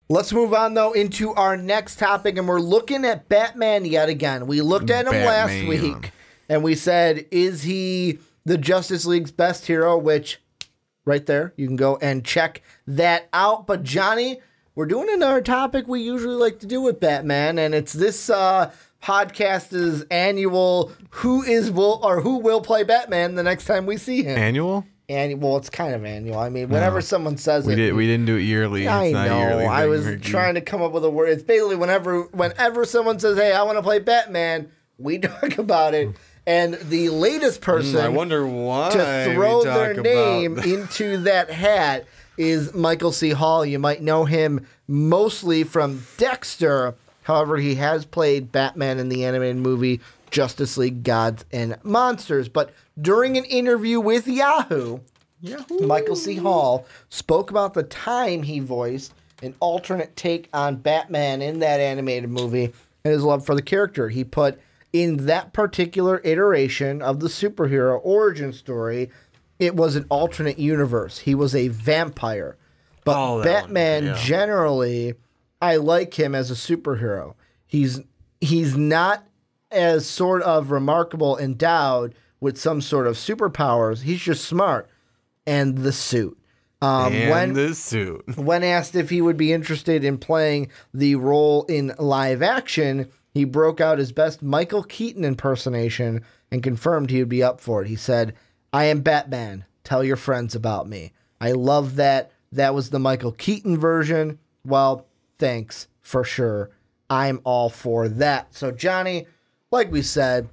Let's move on, though, into our next topic, and we're looking at Batman yet again. We looked at him last week, and we said, is he the Justice League's best hero? Which, right there, you can go and check that out. But, Johnny, we're doing another topic we usually like to do with Batman, and it's this podcast's annual who will play Batman the next time we see him. Annual? Well, it's kind of annual. I mean, whenever someone says we didn't do it yearly. I it's know. Not a yearly I was trying to come up with a word. It's basically whenever someone says, "Hey, I want to play Batman," we talk about it. And the latest person I wonder why to throw their name into that hat is Michael C. Hall. You might know him mostly from Dexter. However, he has played Batman in the animated movie Justice League Gods and Monsters. But during an interview with Yahoo, Michael C. Hall spoke about the time he voiced an alternate take on Batman in that animated movie and his love for the character. He put, in that particular iteration of the superhero origin story, it was an alternate universe. He was a vampire. But Batman, generally, I like him as a superhero. He's not as sort of remarkable, endowed with some sort of superpowers. He's just smart. And the suit. When asked if he would be interested in playing the role in live action, he broke out his best Michael Keaton impersonation and confirmed he would be up for it. He said, "I am Batman. Tell your friends about me." I love that. That was the Michael Keaton version. Well, thanks for sure. I'm all for that. So, Johnny, like we said,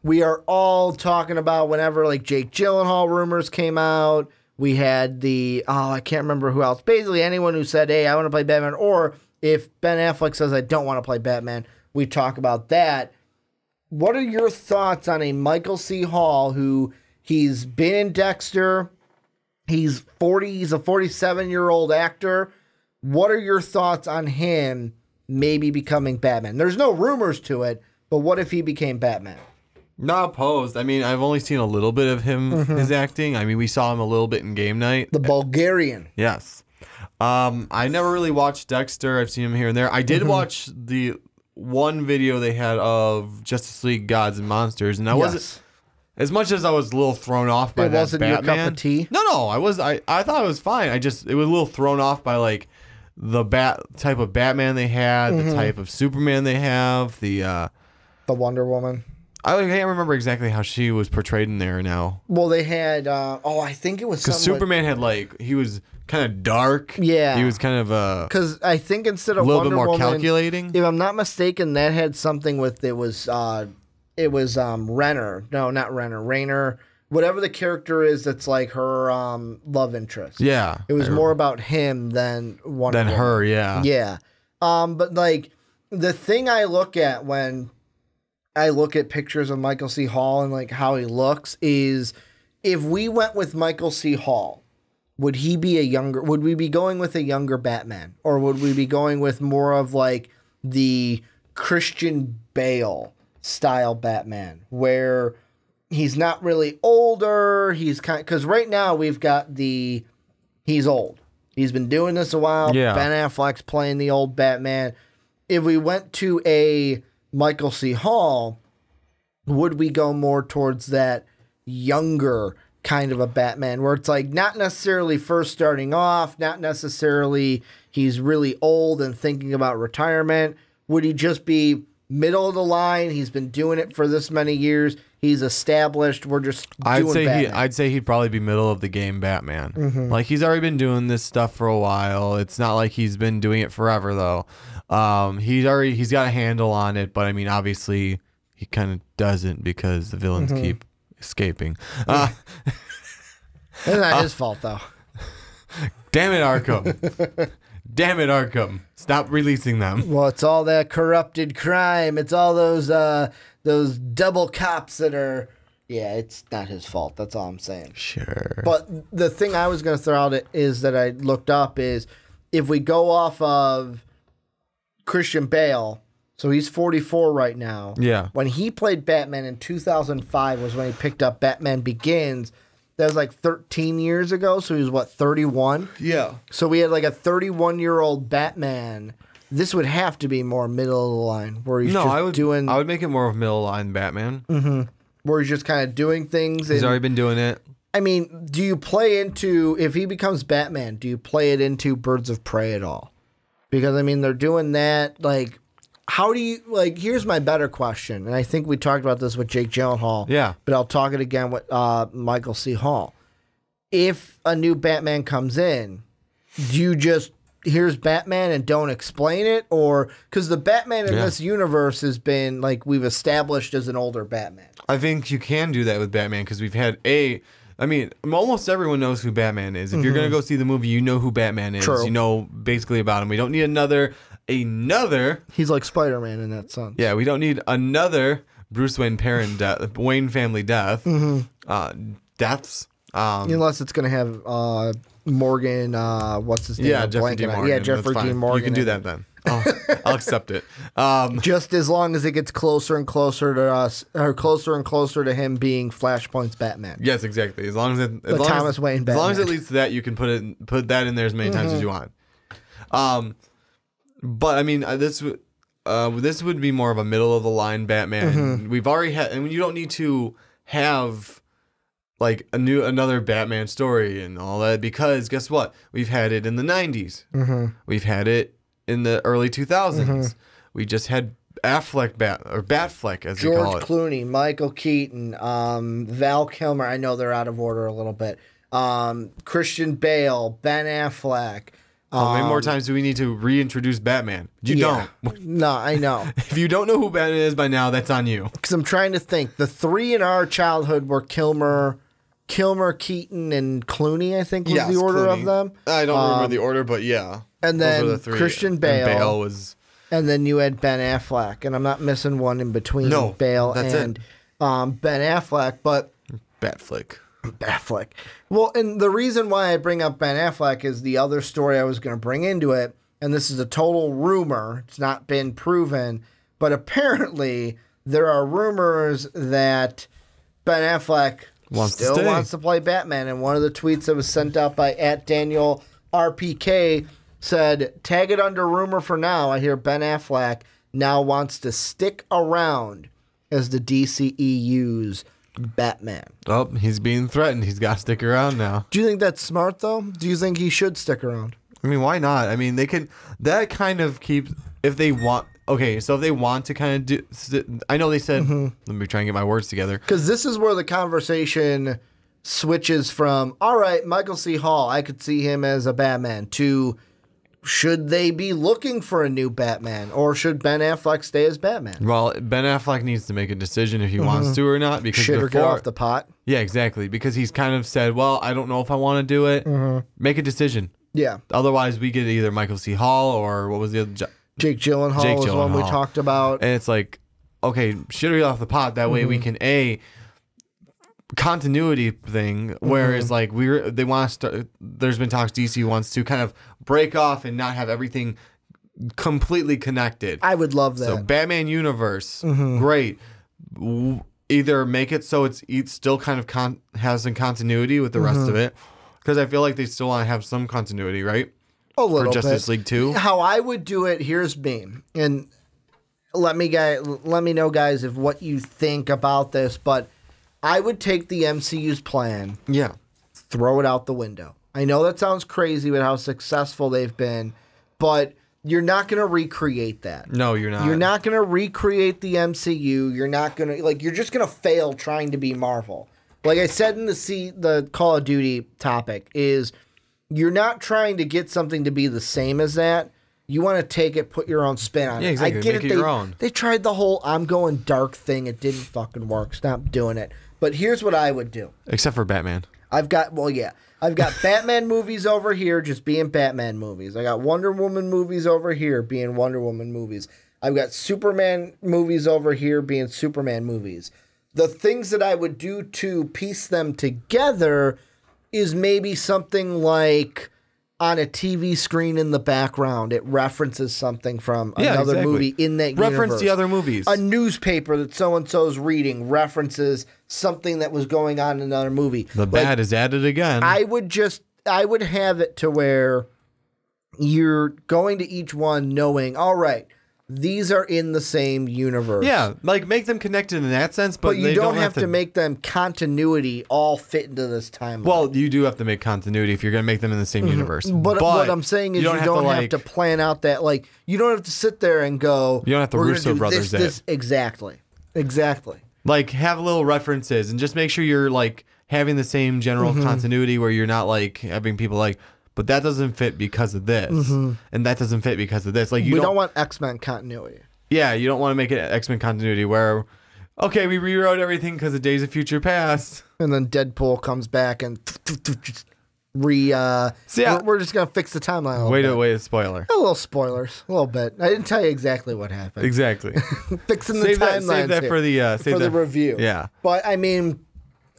we are all talking about whenever like Jake Gyllenhaal rumors came out. We had I can't remember who else. Basically, anyone who said, "Hey, I want to play Batman," or if Ben Affleck says, "I don't want to play Batman," we talk about that. What are your thoughts on a Michael C. Hall who he's been in Dexter? He's 40. He's a 47-year-old actor. What are your thoughts on him maybe becoming Batman? There's no rumors to it, but what if he became Batman? Not opposed. I mean, I've only seen a little bit of him, his acting. I mean, we saw him a little bit in Game Night. The Bulgarian. Yes. I never really watched Dexter. I've seen him here and there. I did watch the one video they had of Justice League Gods and Monsters, and I wasn't, as much as I was a little thrown off by that wasn't Batman. Your cup of tea? No, I thought it was fine. It was a little thrown off by like the type of Batman they had, the type of Superman they have, the Wonder Woman. I can't remember exactly how she was portrayed in there now. Well, they had, I think it was because Superman had he was kind of dark. Yeah. He was kind of because I think instead of a little Wonder bit more Woman, calculating. If I'm not mistaken, that had something with it was Renner. No, not Renner. Rainer. Whatever the character is, that's like her love interest. Yeah. It was more about him than Wonder Woman. her. Yeah. Yeah. But like the thing I look at when I look at pictures of Michael C. Hall and like how he looks is, if we went with Michael C. Hall, would we be going with a younger Batman, or would we be going with more of like the Christian Bale style Batman where he's not really older? He's because right now we've got he's old. He's been doing this a while. Yeah. Ben Affleck's playing the old Batman. If we went to a Michael C. Hall, would we go more towards that younger kind of a Batman where it's like not necessarily first starting off, not necessarily he's really old and thinking about retirement? Would he just be middle of the line? He's been doing it for this many years. He's established. We're just doing Batman. I'd say he'd probably be middle of the game Batman. Like he's already been doing this stuff for a while. It's not like he's been doing it forever though. He's got a handle on it, but I mean, obviously he kind of doesn't because the villains keep escaping. It's not his fault though. Damn it, Arkham. Damn it, Arkham. Stop releasing them. Well, it's all that corrupted crime. It's all those double cops that are... Yeah, it's not his fault. That's all I'm saying. Sure. But the thing I was going to throw out is that I looked up is if we go off of Christian Bale, so he's 44 right now. Yeah. When he played Batman in 2005 was when he picked up Batman Begins. That was like 13 years ago. So he was, what, 31? Yeah. So we had like a 31-year-old Batman. This would have to be more middle of the line, where he's I would make it more of middle line Batman. Mm-hmm. Where he's just kind of doing things. He's already been doing it. I mean, do you play into, if he becomes Batman, do you play it into Birds of Prey at all? Because, I mean, they're doing that, like, how do you, like, here's my better question, and I think we talked about this with Jake Gyllenhaal. Yeah. But I'll talk it again with Michael C. Hall. If a new Batman comes in, do you just, here's Batman and don't explain it? Or, because the Batman in this universe has been, like, we've established as an older Batman. I think you can do that with Batman, because we've had I mean, almost everyone knows who Batman is. If you're going to go see the movie, you know who Batman is. True. You know basically about him. We don't need another. He's like Spider-Man in that sense. Yeah, we don't need another Bruce Wayne Wayne family death. Deaths. Unless it's going to have Morgan, what's his name? Yeah, Jeffrey D. Morgan. Yeah, Jeffrey D. Morgan. You can do that then. I'll accept it. Just as long as it gets closer and closer to us, or closer and closer to him being Flashpoint's Batman. Yes, exactly. As long as Wayne Batman. As long as it leads to that, you can put that in there as many times as you want. But I mean, this would be more of a middle of the line Batman. We've already had, and you don't need to have like another Batman story and all that, because guess what? We've had it in the 90s. We've had it in the early 2000s. We just had Affleck Batfleck, as we call it. George Clooney, Michael Keaton, Val Kilmer. I know they're out of order a little bit. Christian Bale, Ben Affleck. How many more times do we need to reintroduce Batman? You don't. No, I know. If you don't know who Batman is by now, that's on you. Because I'm trying to think. The three in our childhood were Kilmer, Keaton, and Clooney, I think was the order of them. I don't remember the order, but yeah. And then those were the three. Christian Bale. And Bale was... And then you had Ben Affleck. And I'm not missing one in between Bale and Ben Affleck, but... Batfleck. Well, and the reason why I bring up Ben Affleck is the other story I was going to bring into it, and this is a total rumor. It's not been proven, but apparently there are rumors that Ben Affleck still wants to play Batman. And one of the tweets that was sent out by @DanielRPK said, "Tag it under rumor for now. I hear Ben Affleck now wants to stick around as the DCEU's Batman." Oh, he's being threatened. He's got to stick around now. Do you think that's smart, though? Do you think he should stick around? I mean, why not? I mean, they can... That kind of keeps... If they want... Okay, so if they want to kind of do... I know they said... Let me try and get my words together. Because this is where the conversation switches from, all right, Michael C. Hall, I could see him as a Batman, to... Should they be looking for a new Batman, or should Ben Affleck stay as Batman? Well, Ben Affleck needs to make a decision if he wants to or not. Because Shit or get off the pot. Yeah, exactly. Because he's kind of said, well, I don't know if I want to do it. Make a decision. Yeah. Otherwise, we get either Michael C. Hall or what was the other? Jake Gyllenhaal was one we talked about. And it's like, okay, shit or get off the pot. That way we can continuity thing, whereas like they want to start. There's been talks DC wants to kind of break off and not have everything completely connected. I would love that. So Batman universe, great. Either make it so it's still kind of has some continuity with the rest of it, because I feel like they still want to have some continuity, right? A little for Justice League 2. How I would do it, here's me, and let me know, guys, if what you think about this, but I would take the MCU's plan, throw it out the window. I know that sounds crazy with how successful they've been, but you're not going to recreate that. No, you're not. You're not going to recreate the MCU. You're not going to, like, you're just going to fail trying to be Marvel. Like I said in the Call of Duty topic, is you're not trying to get something to be the same as that. You want to take it, put your own spin on it. Yeah, exactly. I get Make it. Your own. They tried the whole I'm going dark thing. It didn't fucking work. Stop doing it. But here's what I would do. Except for Batman. I've got Batman movies over here just being Batman movies. I got Wonder Woman movies over here being Wonder Woman movies. I've got Superman movies over here being Superman movies. The things that I would do to piece them together is maybe something like on a TV screen in the background, it references something from another movie in that universe. Reference the other movies. A newspaper that so-and-so's reading references something that was going on in another movie. The bad is added again. I would have it to where you're going to each one knowing, all right, these are in the same universe. Yeah, like make them connected in that sense, but you don't have to make them continuity all fit into this timeline. Well, you do have to make continuity if you're going to make them in the same universe. But what I'm saying is you don't have to plan out that, like, you don't have to sit there and go, you don't have to Russo brothers this. Exactly. Like, have little references and just make sure you're, like, having the same general continuity where you're not, like, having people like, but that doesn't fit because of this, and that doesn't fit because of this. Like, we don't want X-Men continuity. Yeah, you don't want to make it X-Men continuity where, okay, we rewrote everything because of Days of Future Past, and then Deadpool comes back and we're just gonna fix the timeline. Wait a spoiler. A little spoilers, a little bit. I didn't tell you exactly what happened. Exactly. Fixing the timeline. Save that for the review. Yeah, but I mean.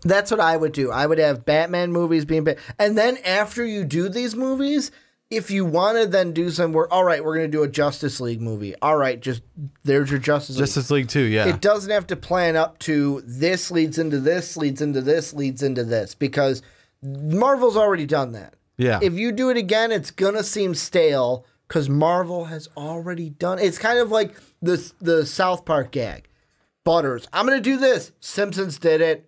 That's what I would do. I would have Batman movies being and then after you do these movies, if you want to then do some work, all right, we're going to do a Justice League movie. All right, just there's your Justice League 2, yeah. It doesn't have to plan up to this leads into this, leads into this, leads into this, because Marvel's already done that. Yeah. If you do it again, it's going to seem stale because Marvel has already done it. It's kind of like the South Park gag. Butters, I'm going to do this. Simpsons did it.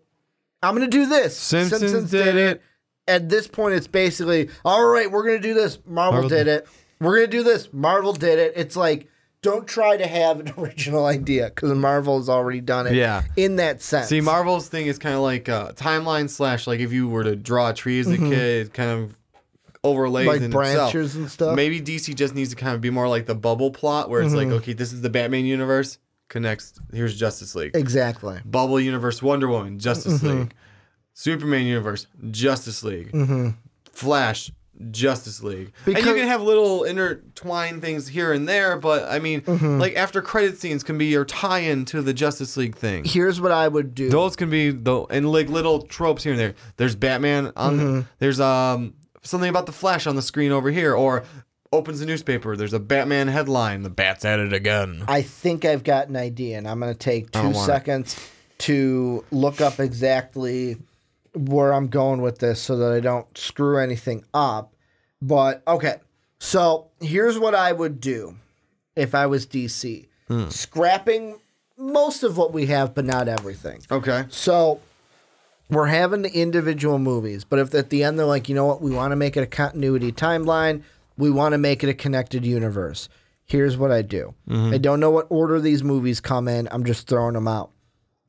I'm going to do this. Simpsons did it. At this point, it's basically, all right, we're going to do this. Marvel did it. We're going to do this. Marvel did it. It's like, don't try to have an original idea because Marvel has already done it in that sense. See, Marvel's thing is kind of like timeline / like if you were to draw a tree as a kid, it kind of overlays like in branches itself. And stuff. Maybe DC just needs to kind of be more like the bubble plot where it's like, okay, this is the Batman universe. Connects. Here's Justice League. Exactly. Bubble universe, Wonder Woman, Justice League. Superman universe, Justice League. Flash, Justice League. And you can have little intertwined things here and there, but I mean, like after credit scenes can be your tie-in to the Justice League thing. Here's what I would do. Those can be and like little tropes here and there. There's Batman on. There's something about the Flash on the screen over here, or opens the newspaper. There's a Batman headline. The Bat's at it again. I think I've got an idea, and I'm going to take 2 seconds to look up exactly where I'm going with this so that I don't screw anything up. But, okay. So, here's what I would do if I was DC. Scrapping most of what we have, but not everything. Okay. So, we're having the individual movies, but if at the end they're like, you know what, we want to make it a continuity timeline, we want to make it a connected universe. Here's what I do. I don't know what order these movies come in. I'm just throwing them out.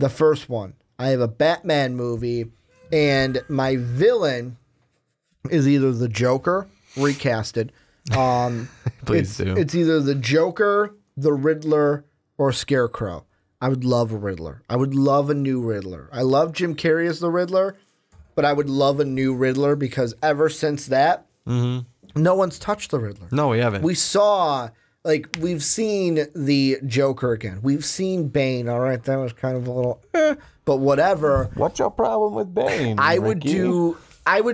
The first one, I have a Batman movie, and my villain is either the Joker, recasted. Please do. It's either the Joker, the Riddler, or Scarecrow. I would love a Riddler. I would love a new Riddler. I love Jim Carrey as the Riddler, but I would love a new Riddler because ever since that, no one's touched the Riddler. No, we haven't. We saw, like, we've seen the Joker again. We've seen Bane. All right, that was kind of a little, but whatever. What's your problem with Bane? I would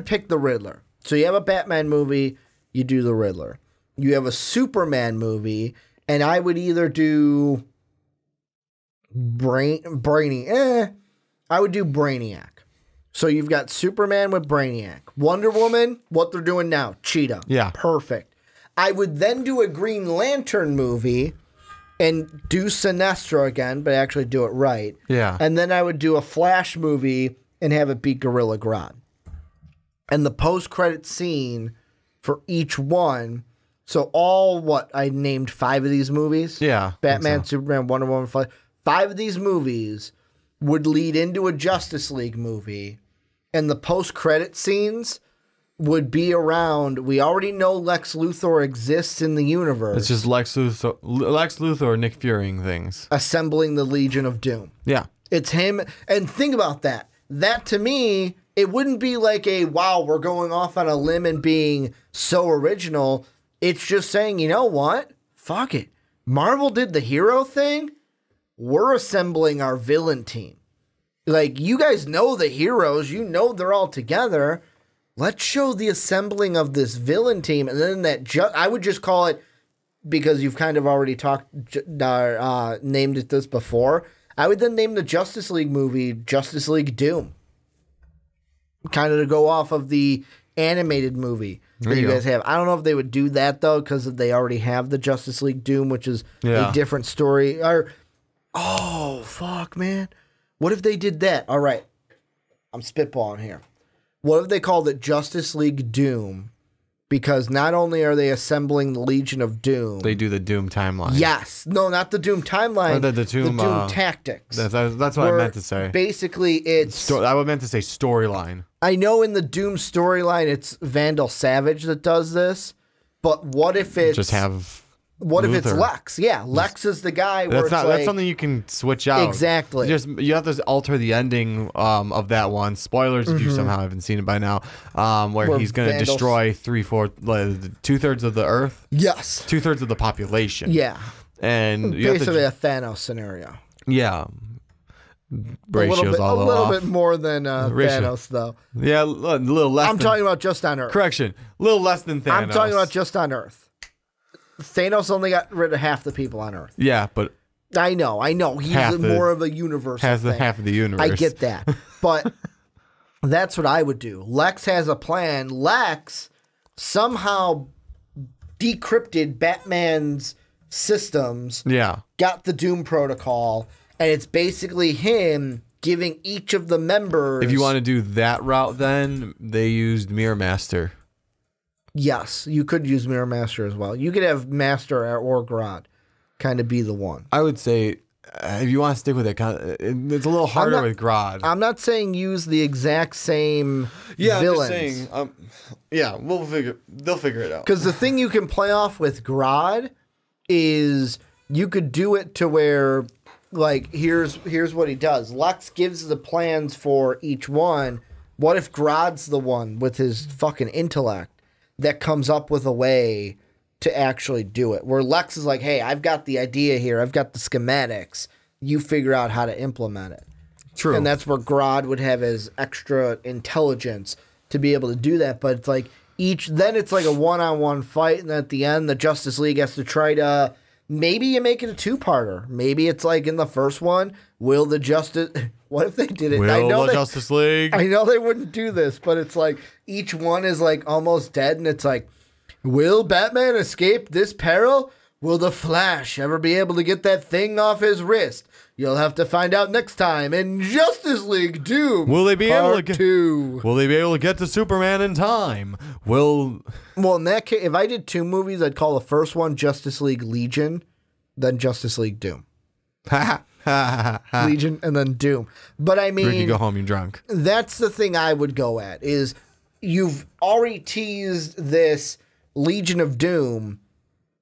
pick the Riddler. So you have a Batman movie, you do the Riddler. You have a Superman movie, and I would either do I would do Brainiac. So you've got Superman with Brainiac. Wonder Woman, what they're doing now, Cheetah. Yeah. Perfect. I would then do a Green Lantern movie and do Sinestro again, but actually do it right. Yeah. And then I would do a Flash movie and have it be Gorilla Grodd. And the post-credit scene for each one, so I named 5 of these movies. Yeah. Batman, Superman, Wonder Woman, Flash. 5 of these movies would lead into a Justice League movie, and the post-credit scenes would be around. We already know Lex Luthor exists in the universe. It's just Lex Luthor, Nick Furying things. Assembling the Legion of Doom. Yeah. It's him. And think about that. That, to me, it wouldn't be like wow, we're going off on a limb and being so original. It's just saying, you know what? Fuck it. Marvel did the hero thing. We're assembling our villain team. Like, you guys know the heroes. You know they're all together. let's show the assembling of this villain team, and then I would just call it, because you've kind of already named it this before. I would then name the Justice League movie Justice League Doom, kind of to go off of the animated movie that you guys have. I don't know if they would do that though, because they already have the Justice League Doom, which is a different story. Or, oh fuck, man, what if they did that? All right, I'm spitballing here. What if they called it Justice League Doom? Because not only are they assembling the Legion of Doom, they do the Doom timeline. Yes, no, not the Doom timeline. Or the Doom tactics. That's what I meant to say. Basically, it's I meant to say storyline. I know in the Doom storyline, it's Vandal Savage that does this, but what if it's just have? What Luther. if it's Lex? Yeah, Lex is the guy. That's something you can switch out. Exactly. You have to alter the ending of that one. Spoilers if you somehow haven't seen it by now. Where he's going to destroy 2/3 of the Earth. Yes. 2/3 of the population. Yeah. And basically a Thanos scenario. Yeah. Ratios a little bit more than Thanos, though. Yeah, a little less. I'm talking about just on Earth. Correction, a little less than Thanos. I'm talking about just on Earth. Thanos only got rid of half the people on Earth. Yeah, but I know. He's more of a universe. Has the half of the universe. I get that, but that's what I would do. Lex has a plan. Lex somehow decrypted Batman's systems. Yeah, got the Doom Protocol, and it's basically him giving each of the members. If you want to do that route, then they used Mirror Master. Yes, you could use Mirror Master as well. You could have Master or Grodd kind of be the one. I would say if you want to stick with it, it's a little harder with Grodd. I'm not saying use the exact same villains. I'm just saying, they'll figure it out. Because the thing you can play off with Grodd is you could do it to where, like, here's what he does. Lex gives the plans for each one. What if Grodd's the one with his fucking intellect that comes up with a way to actually do it? Where Lex is like, hey, I've got the idea here. I've got the schematics. You figure out how to implement it. True. And that's where Grodd would have his extra intelligence to be able to do that. But it's like then it's like a one-on-one fight. And at the end, the Justice League has to try to, maybe you make it a two-parter. Maybe it's like in the first one, what if they did it? Justice League. I know they wouldn't do this, but it's like each one is like almost dead, and it's like, will Batman escape this peril? Will the Flash ever be able to get that thing off his wrist? You'll have to find out next time in Justice League Doom. Will they be able to get 2? Will they be able to get to Superman in time? Well, in that case, if I did 2 movies, I'd call the first one Justice League Legion, then Justice League Doom. Legion and then Doom. But I mean, Ricky, go home, you're drunk. That's the thing I would go at, is you've already teased this Legion of Doom.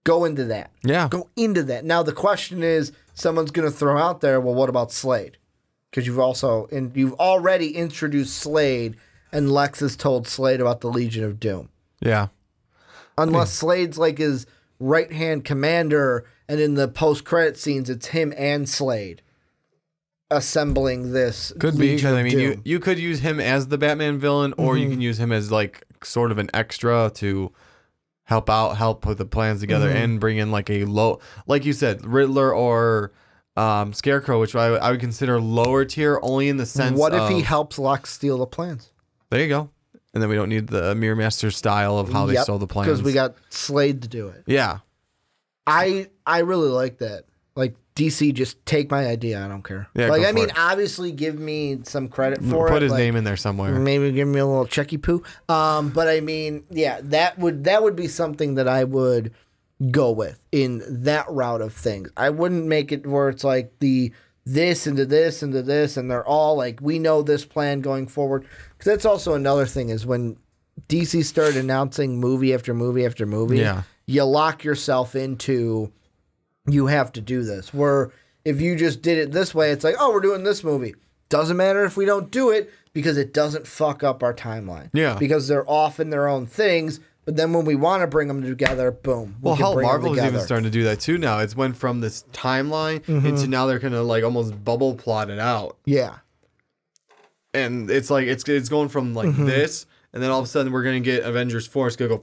Go into that. Yeah. Go into that. Now the question is, someone's going to throw out there, well, what about Slade? Because you've already introduced Slade, and Lex has told Slade about the Legion of Doom. Yeah. Unless Slade's like his right-hand commander, and in the post-credit scenes, it's him and Slade assembling this. Could be, because I mean, you could use him as the Batman villain, or you can use him as like sort of an extra to help put the plans together and bring in like like you said, Riddler or Scarecrow, which I would consider lower tier, only in the sense. What if he helps Lex steal the plans? There you go. And then we don't need the Mirror Master style of how they stole the plans. Because we got Slade to do it. Yeah. I really like that. Like, DC, just take my idea. I don't care. Yeah, like, I mean, obviously give me some credit for it. Put his name in there somewhere. Maybe give me a little checky poo. But I mean, yeah, that would be something that I would go with in that route of things. I wouldn't make it where it's like this into this into this, and they're all like, we know this plan going forward. Because that's also another thing, is when DC started announcing movie after movie after movie, you lock yourself into, you have to do this. Where if you just did it this way, it's like, oh, we're doing this movie. Doesn't matter if we don't do it, because it doesn't fuck up our timeline. Yeah. Because they're off in their own things. But then when we want to bring them together, boom. Well, hell, Marvel is even starting to do that too now. It's went from this timeline into now they're going to like almost bubble plot it out. Yeah. And it's like, it's going from like this, and then all of a sudden we're gonna get Avengers 4. It's gonna go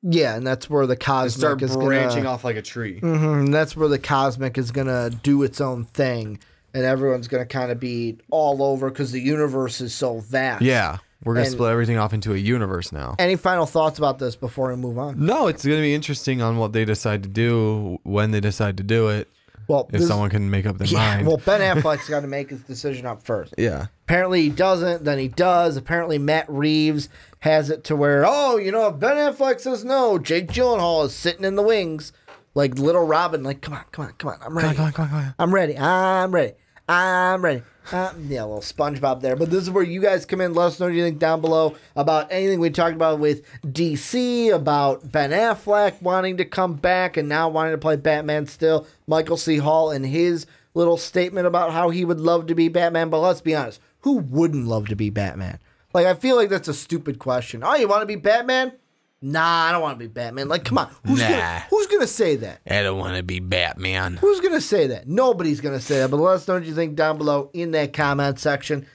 Yeah, and that's where the cosmic start is branching off like a tree. And that's where the cosmic is gonna do its own thing, and everyone's gonna kind of be all over because the universe is so vast. Yeah, we're gonna split everything off into a universe now. Any final thoughts about this before we move on? No, it's gonna be interesting on what they decide to do when they decide to do it. Well, if someone can make up their mind. Well, Ben Affleck's got to make his decision up first. Yeah. Apparently he doesn't, then he does. Apparently Matt Reeves has it to where, if Ben Affleck says no, Jake Gyllenhaal is sitting in the wings like little Robin, like, come on, I'm ready. Come on. I'm ready. Yeah, a little SpongeBob there. But this is where you guys come in. Let us know what you think down below about anything we talked about with DC, about Ben Affleck wanting to come back and now wanting to play Batman still. Michael C. Hall and his little statement about how he would love to be Batman. But let's be honest, who wouldn't love to be Batman? Like, I feel like that's a stupid question. Oh, you want to be Batman? Nah, I don't want to be Batman. Like, come on. Who's gonna say that? I don't want to be Batman. Who's going to say that? Nobody's going to say that. But let us know what you think down below in that comment section.